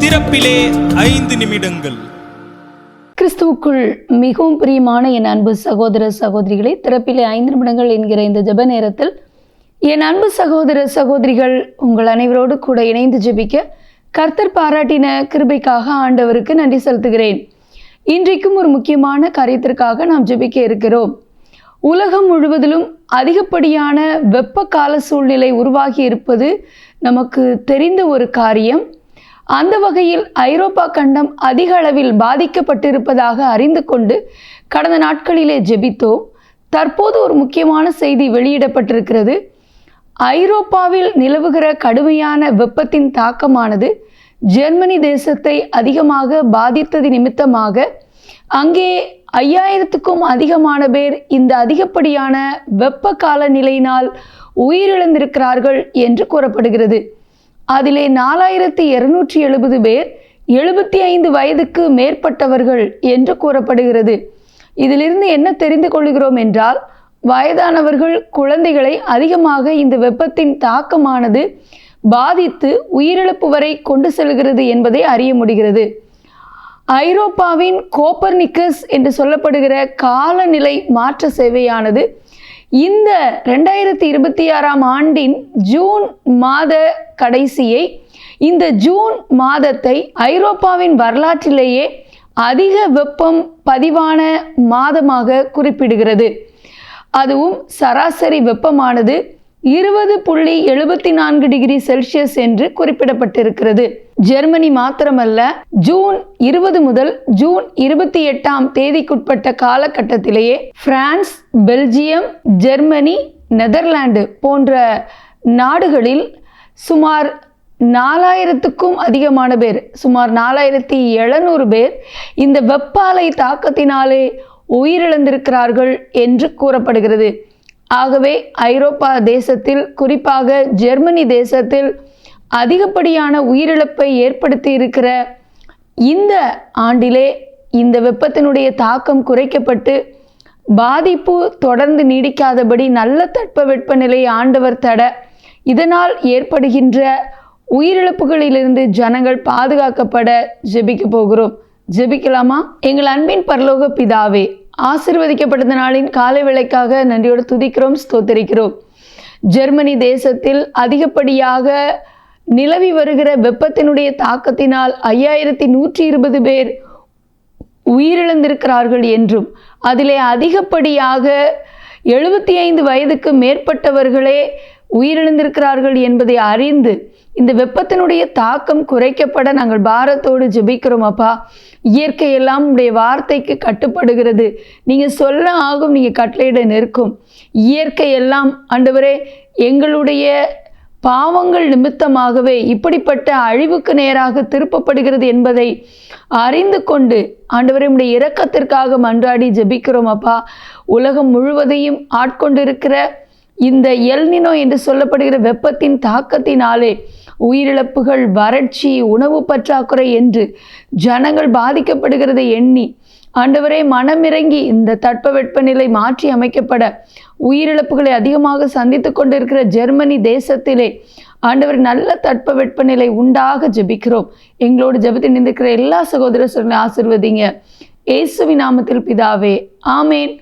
திறப்பிலே 5 நிமிடங்கள். கிறிஸ்துவுக்குள் மிகவும் பிரியமான என் அன்பு சகோதர சகோதரிகளை, திறப்பிலே 5 நிமிடங்கள் என்கிற இந்த ஜெப நேரத்தில் என் அன்பு சகோதர சகோதரிகள் உங்கள் அனைவரோடு கூட இணைந்து ஜெபிக்க கர்த்தர் பாராட்டின கிருபைக்காக ஆண்டவருக்கு நன்றி செலுத்துகிறேன். இன்றைக்கும் ஒரு முக்கியமான காரியத்திற்காக நாம் ஜெபிக்க இருக்கிறோம். உலகம் முழுவதிலும் அதிகப்படியான வெப்ப கால சூழ்நிலை உருவாகி இருப்பது நமக்கு தெரிந்த ஒரு காரியம். அந்த வகையில் ஐரோப்பா கண்டம் அதிக அளவில் பாதிக்கப்பட்டிருப்பதாக அறிந்து கொண்டு கடந்த நாட்களிலே ஜெபித்தோம். தற்போது ஒரு முக்கியமான செய்தி வெளியிடப்பட்டிருக்கிறது. ஐரோப்பாவில் நிலவுகிற கடுமையான வெப்பத்தின் தாக்கமானது ஜெர்மனி தேசத்தை அதிகமாக பாதித்தது நிமித்தமாக அங்கே 5000க்கும் அதிகமான பேர் இந்த அதிகப்படியான வெப்ப கால நிலையினால் உயிரிழந்திருக்கிறார்கள் என்று கூறப்படுகிறது. அதிலே 4270 பேர் 75 வயதுக்கு மேற்பட்டவர்கள் என்று கூறப்படுகிறது. இதிலிருந்து என்ன தெரிந்து கொள்கிறோம் என்றால், வயதானவர்கள், குழந்தைகளை அதிகமாக இந்த வெப்பத்தின் தாக்கமானது பாதித்து உயிரிழப்பு வரை கொண்டு செல்கிறது என்பதை அறிய முடிகிறது. ஐரோப்பாவின் கோப்பர்னிக்கஸ் என்று சொல்லப்படுகிற காலநிலை மாற்ற சேவையானது இந்த 2026ஆம் ஆண்டின் ஜூன் மாத கடைசியை, இந்த ஜூன் மாதத்தை ஐரோப்பாவின் வரலாற்றிலேயே அதிக வெப்பம் பதிவான மாதமாக குறிப்பிடுகிறது. அதுவும் சராசரி வெப்பமானது 20.74 டிகிரி செல்சியஸ் என்று குறிப்பிடப்பட்டிருக்கிறது. ஜெர்மனி மாத்திரமல்ல, ஜூன் 20 முதல் ஜூன் 28ஆம் தேதிக்குட்பட்ட காலகட்டத்திலேயே பிரான்ஸ், பெல்ஜியம், ஜெர்மனி, நெதர்லாந்து போன்ற நாடுகளில் சுமார் 4000க்கும் அதிகமான பேர், சுமார் 4700 பேர் இந்த வெப்ப அலை தாக்கத்தினாலே உயிரிழந்திருக்கிறார்கள் என்று கூறப்படுகிறது. ஆகவே ஐரோப்பா தேசத்தில், குறிப்பாக ஜெர்மனி தேசத்தில் அதிகப்படியான உயிரிழப்பை ஏற்படுத்தி இருக்கிற இந்த ஆண்டிலே இந்த வெப்பத்தினுடைய தாக்கம் குறைக்கப்பட்டு பாதிப்பு தொடர்ந்து நீடிக்காதபடி நல்ல தட்பவெப்பநிலை ஆண்டவர் தட, இதனால் ஏற்படுகின்ற உயிரிழப்புகளிலிருந்து ஜனங்கள் பாதுகாக்கப்பட ஜெபிக்க போகிறோம். ஜெபிக்கலாமா? எங்கள் அன்பின் பரலோக பிதாவே, ஆசீர்வதிக்கப்பட்ட நாளின் காலை வேளைக்காக நன்றியோடு துதிக்கிறோம், ஸ்தோத்தரிக்கிறோம். ஜெர்மனி தேசத்தில் அதிகப்படியாக நிலவி வருகிற வெப்பத்தினுடைய தாக்கத்தினால் 5120 பேர் உயிரிழந்திருக்கிறார்கள் என்றும், அதிலே அதிகப்படியாக 75 வயதுக்கு மேற்பட்டவர்களே உயிரிழந்திருக்கிறார்கள் என்பதை அறிந்து இந்த வெப்பத்தினுடைய தாக்கம் குறைக்கப்பட நாங்கள் பாரத்தோடு ஜெபிக்கிறோம். அப்பா, இயற்கையெல்லாம் உடைய வார்த்தைக்கு கட்டுப்படுகிறது. நீங்கள் சொல்ல ஆகும், நீங்கள் கட்டளையிட நிற்கும். இயற்கையெல்லாம் ஆண்டவரே எங்களுடைய பாவங்கள் நிமித்தமாகவே இப்படிப்பட்ட அழிவுக்கு நேராக திருப்பப்படுகிறது என்பதை அறிந்து கொண்டு ஆண்டவரே உடைய இரக்கத்திற்காக மன்றாடி ஜெபிக்கிறோம். அப்பா, உலகம் முழுவதையும் ஆட்கொண்டிருக்கிற இந்த எல்னினோ என்று சொல்லப்படுகிற வெப்பத்தின் தாக்கத்தினாலே உயிரிழப்புகள், வறட்சி, உணவு பற்றாக்குறை என்று ஜனங்கள் பாதிக்கப்படுகிறதை எண்ணி ஆண்டவரே மனமிறங்கி இந்த தட்பவெப்பநிலை மாற்றி அமைக்கப்பட உயிரிழப்புகளை அதிகமாக சந்தித்து கொண்டிருக்கிற ஜெர்மனி தேசத்திலே ஆண்டவர் நல்ல தட்பவெப்பநிலை உண்டாக ஜெபிக்கிறோம். எங்களோடு ஜெபத்தில் நின்றிருக்கிற எல்லா சகோதரர்களை ஆசீர்வதிங்க. இயேசுவின் நாமத்தில் பிதாவே, ஆமேன்.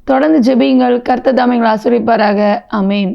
தொடர்ந்து ஜெபியுங்கள். கர்த்தர் தாமே எங்களை ஆசீர்வதிப்பாராக. ஆமேன்.